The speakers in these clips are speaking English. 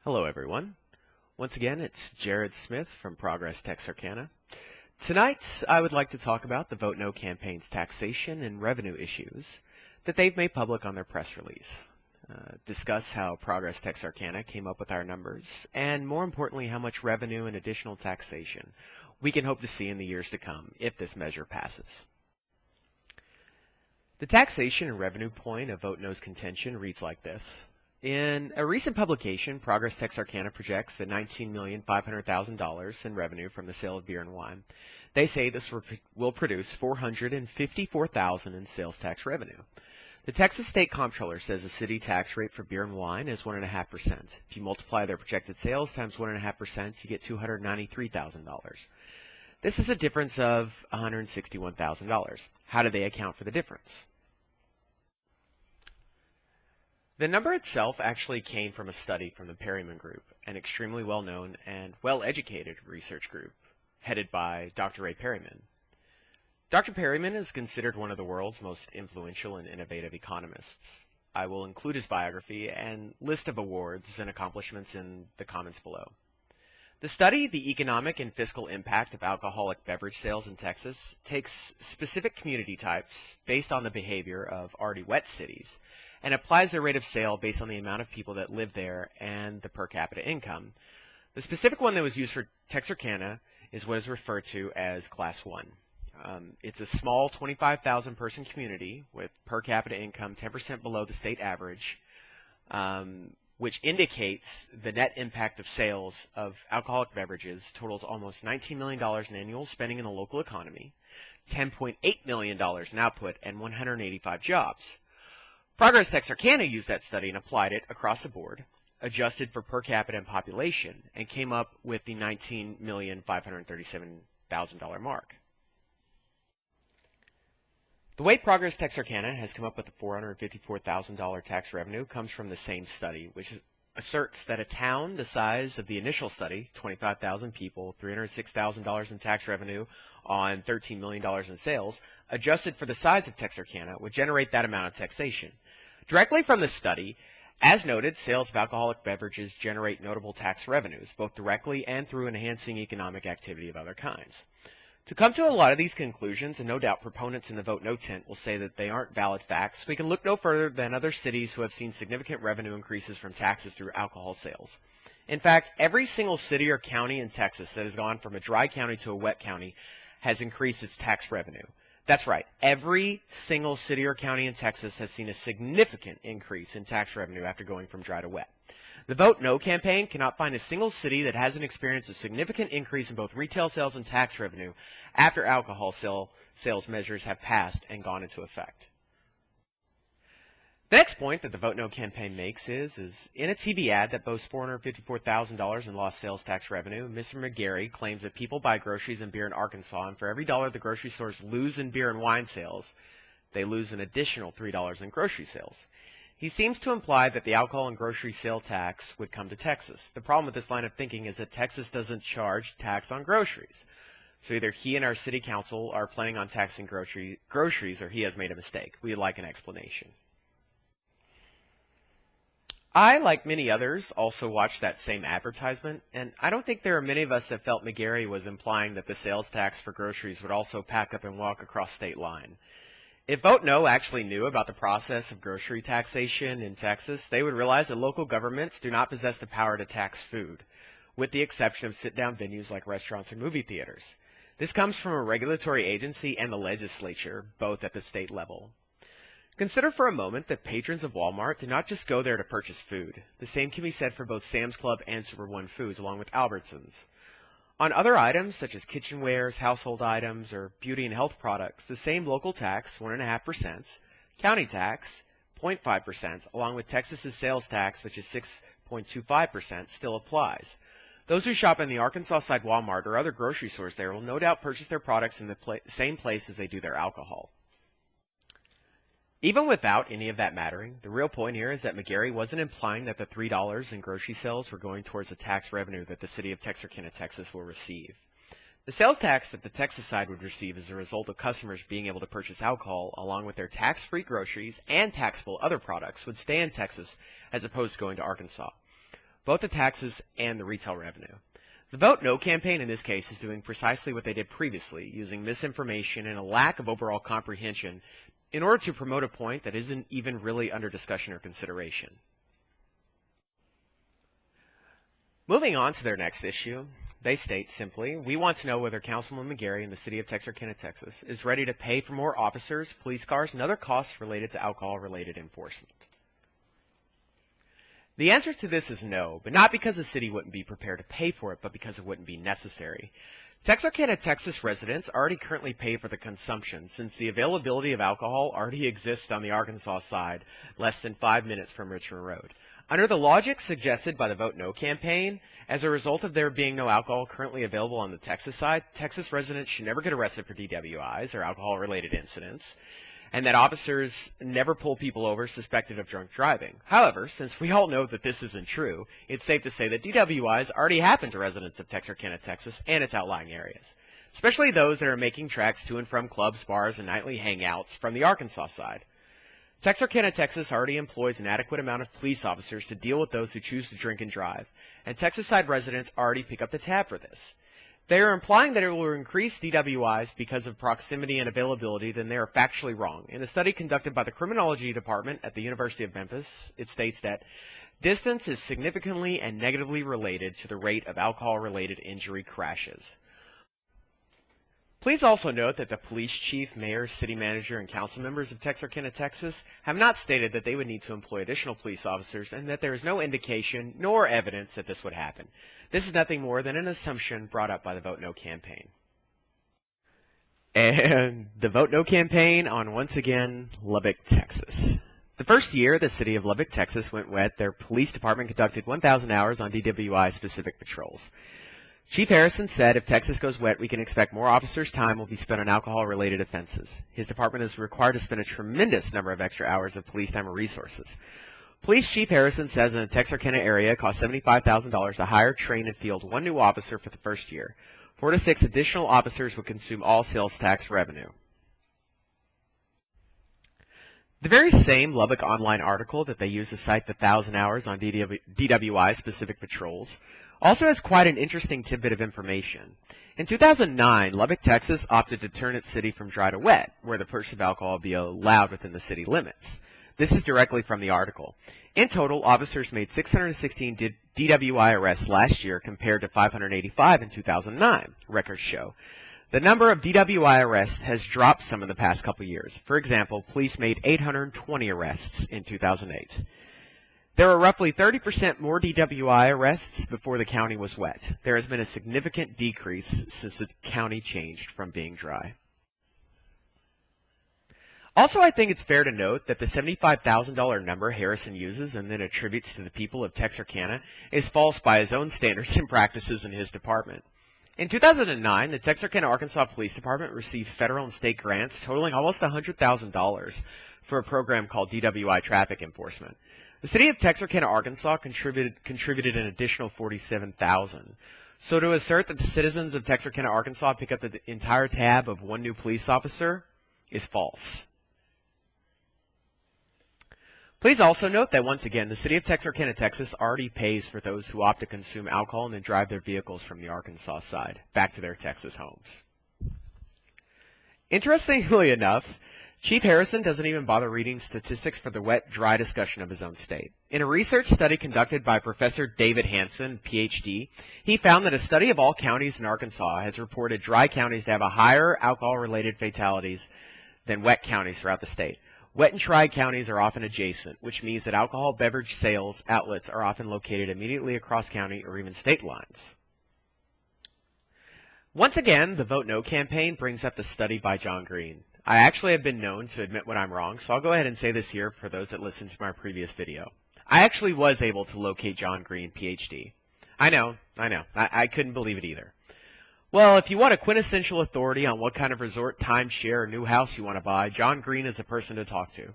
Hello everyone. Once again, it's Jared Smith from Progress Texarkana. Tonight, I would like to talk about the Vote No campaign's taxation and revenue issues that they've made public on their press release. Discuss how Progress Texarkana came up with our numbers, and more importantly, how much revenue and additional taxation we can hope to see in the years to come if this measure passes. The taxation and revenue point of Vote No's contention reads like this. In a recent publication, Progress Texarkana projects that $19,500,000 in revenue from the sale of beer and wine. They say this will produce $454,000 in sales tax revenue. The Texas State Comptroller says the city tax rate for beer and wine is 1.5%. If you multiply their projected sales times 1.5%, you get $293,000. This is a difference of $161,000. How do they account for the difference? The number itself actually came from a study from the Perryman Group, an extremely well-known and well-educated research group headed by Dr. Ray Perryman. Dr. Perryman is considered one of the world's most influential and innovative economists. I will include his biography and list of awards and accomplishments in the comments below. The study, The Economic and Fiscal Impact of Alcoholic Beverage Sales in Texas, takes specific community types based on the behavior of already wet cities and applies their rate of sale based on the amount of people that live there and the per capita income. The specific one that was used for Texarkana is what is referred to as Class 1. It's a small 25,000 person community with per capita income 10% below the state average, which indicates the net impact of sales of alcoholic beverages totals almost $19 million in annual spending in the local economy, $10.8 million in output, and 185 jobs. Progress Texarkana used that study and applied it across the board, adjusted for per capita and population, and came up with the $19,537,000 mark. The way Progress Texarkana has come up with the $454,000 tax revenue comes from the same study, which asserts that a town the size of the initial study, 25,000 people, $306,000 in tax revenue on $13 million in sales, adjusted for the size of Texarkana, would generate that amount of taxation. Directly from the study, as noted, sales of alcoholic beverages generate notable tax revenues, both directly and through enhancing economic activity of other kinds. To come to a lot of these conclusions, and no doubt proponents in the Vote No tent will say that they aren't valid facts, we can look no further than other cities who have seen significant revenue increases from taxes through alcohol sales. In fact, every single city or county in Texas that has gone from a dry county to a wet county has increased its tax revenue. That's right. Every single city or county in Texas has seen a significant increase in tax revenue after going from dry to wet. The Vote No campaign cannot find a single city that hasn't experienced a significant increase in both retail sales and tax revenue after alcohol sales measures have passed and gone into effect. The next point that the Vote No campaign makes is in a TV ad that boasts $454,000 in lost sales tax revenue, Mr. McGarry claims that people buy groceries and beer in Arkansas, and for every dollar the grocery stores lose in beer and wine sales, they lose an additional $3 in grocery sales. He seems to imply that the alcohol and grocery sale tax would come to Texas. The problem with this line of thinking is that Texas doesn't charge tax on groceries. So either he and our city council are planning on taxing groceries, or he has made a mistake. We'd like an explanation. I, like many others, also watched that same advertisement, and I don't think there are many of us that felt McGarry was implying that the sales tax for groceries would also pack up and walk across state line. If Vote No actually knew about the process of grocery taxation in Texas, they would realize that local governments do not possess the power to tax food, with the exception of sit-down venues like restaurants and movie theaters. This comes from a regulatory agency and the legislature, both at the state level. Consider for a moment that patrons of Walmart do not just go there to purchase food. The same can be said for both Sam's Club and Super One Foods, along with Albertsons. On other items, such as kitchenwares, household items, or beauty and health products, the same local tax, 1.5%, county tax, 0.5%, along with Texas's sales tax, which is 6.25%, still applies. Those who shop in the Arkansas side Walmart or other grocery stores there will no doubt purchase their products in the same place as they do their alcohol. Even without any of that mattering, the real point here is that McGarry wasn't implying that the $3 in grocery sales were going towards the tax revenue that the city of Texarkana, Texas will receive. The sales tax that the Texas side would receive as a result of customers being able to purchase alcohol along with their tax-free groceries and taxable other products would stay in Texas as opposed to going to Arkansas. both the taxes and the retail revenue. The Vote No campaign in this case is doing precisely what they did previously, using misinformation and a lack of overall comprehension in order to promote a point that isn't even really under discussion or consideration. Moving on to their next issue, they state simply, we want to know whether Councilman McGarry in the city of Texarkana, Texas, is ready to pay for more officers, police cars, and other costs related to alcohol-related enforcement. The answer to this is no, but not because the city wouldn't be prepared to pay for it, but because it wouldn't be necessary. Texarkana, Texas residents already currently pay for the consumption, since the availability of alcohol already exists on the Arkansas side, less than 5 minutes from Richmond Road. Under the logic suggested by the Vote No campaign, as a result of there being no alcohol currently available on the Texas side, Texas residents should never get arrested for DWIs or alcohol-related incidents, and that officers never pull people over suspected of drunk driving. However, since we all know that this isn't true, it's safe to say that DWIs already happen to residents of Texarkana, Texas, and its outlying areas, especially those that are making treks to and from clubs, bars, and nightly hangouts from the Arkansas side. Texarkana, Texas already employs an adequate amount of police officers to deal with those who choose to drink and drive, and Texas side residents already pick up the tab for this. They are implying that it will increase DWIs because of proximity and availability, then they are factually wrong. In a study conducted by the Criminology Department at the University of Memphis, it states that distance is significantly and negatively related to the rate of alcohol-related injury crashes. Please also note that the police chief, mayor, city manager, and council members of Texarkana, Texas have not stated that they would need to employ additional police officers and that there is no indication nor evidence that this would happen. This is nothing more than an assumption brought up by the Vote No campaign. And the Vote No campaign on, once again, Lubbock, Texas. The first year the city of Lubbock, Texas went wet, their police department conducted 1,000 hours on DWI-specific patrols. Chief Harrison said if Texas goes wet, we can expect more officers' time will be spent on alcohol-related offenses. His department is required to spend a tremendous number of extra hours of police time and resources. Police Chief Harrison says in the Texarkana area it costs $75,000 to hire, train, and field one new officer for the first year. 4 to 6 additional officers would consume all sales tax revenue. The very same Lubbock Online article that they use to cite the 1,000 hours on DWI-specific patrols also has quite an interesting tidbit of information. In 2009, Lubbock, Texas opted to turn its city from dry to wet, where the purchase of alcohol would be allowed within the city limits. This is directly from the article. In total, officers made 616 DWI arrests last year compared to 585 in 2009, records show. The number of DWI arrests has dropped some in the past couple years. For example, police made 820 arrests in 2008. There were roughly 30% more DWI arrests before the county was wet. There has been a significant decrease since the county changed from being dry. Also, I think it's fair to note that the $75,000 number Harrison uses and then attributes to the people of Texarkana is false by his own standards and practices in his department. In 2009, the Texarkana, Arkansas Police Department received federal and state grants totaling almost $100,000 for a program called DWI Traffic Enforcement. The city of Texarkana, Arkansas contributed an additional $47,000. So to assert that the citizens of Texarkana, Arkansas pick up the entire tab of one new police officer is false. Please also note that once again, the city of Texarkana, Texas already pays for those who opt to consume alcohol and then drive their vehicles from the Arkansas side back to their Texas homes. Interestingly enough, Chief Harrison doesn't even bother reading statistics for the wet-dry discussion of his own state. In a research study conducted by Professor David Hanson, Ph.D., he found that a study of all counties in Arkansas has reported dry counties to have a higher alcohol-related fatalities than wet counties throughout the state. Wet and dry counties are often adjacent, which means that alcohol beverage sales outlets are often located immediately across county or even state lines. Once again, the Vote No campaign brings up the study by John Green. I actually have been known to admit when I'm wrong, so I'll go ahead and say this here for those that listened to my previous video. I actually was able to locate John Green, Ph.D. I know. I couldn't believe it either. Well, if you want a quintessential authority on what kind of resort, timeshare, or new house you want to buy, John Green is the person to talk to.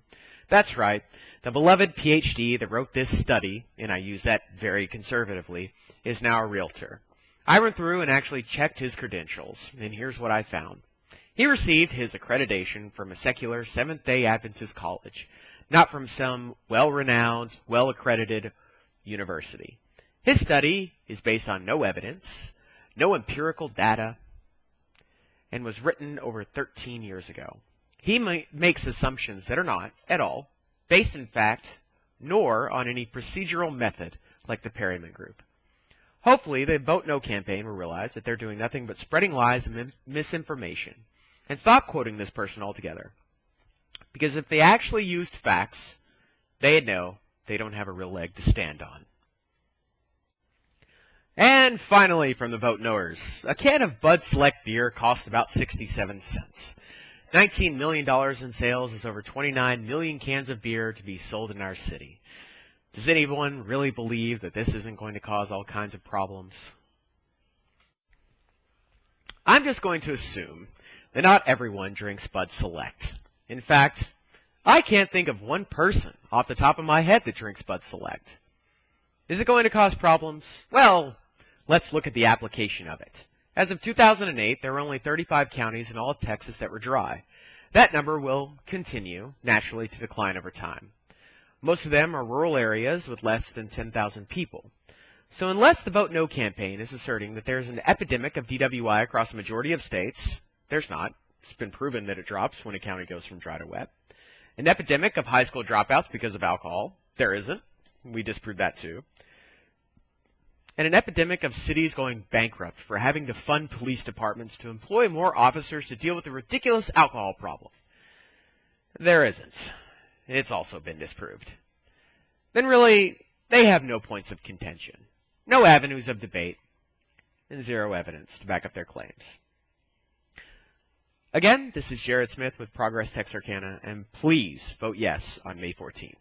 That's right. The beloved Ph.D. that wrote this study, and I use that very conservatively, is now a realtor. I went through and actually checked his credentials, and here's what I found. He received his accreditation from a secular Seventh-day Adventist college, not from some well-renowned, well-accredited university. His study is based on no evidence, no empirical data, and was written over 13 years ago. He makes assumptions that are not, at all, based in fact, nor on any procedural method like the Perryman Group. Hopefully, the Vote No campaign will realize that they're doing nothing but spreading lies and misinformation, and stop quoting this person altogether. Because if they actually used facts, they'd know they don't have a real leg to stand on. And finally, from the Vote Knowers, a can of Bud Select beer cost about 67 cents. $19 million in sales is over 29 million cans of beer to be sold in our city. Does anyone really believe that this isn't going to cause all kinds of problems? I'm just going to assume that not everyone drinks Bud Select. In fact, I can't think of one person off the top of my head that drinks Bud Select. Is it going to cause problems? Well, let's look at the application of it. As of 2008, there were only 35 counties in all of Texas that were dry. That number will continue, naturally, to decline over time. Most of them are rural areas with less than 10,000 people. So unless the Vote No campaign is asserting that there's an epidemic of DWI across a majority of states, there's not. It's been proven that it drops when a county goes from dry to wet. An epidemic of high school dropouts because of alcohol, there isn't. We disproved that too. And an epidemic of cities going bankrupt for having to fund police departments to employ more officers to deal with the ridiculous alcohol problem. There isn't. It's also been disproved. Then really, they have no points of contention, no avenues of debate, and zero evidence to back up their claims. Again, this is Jared Smith with Progress Texarkana, and please vote yes on May 14th.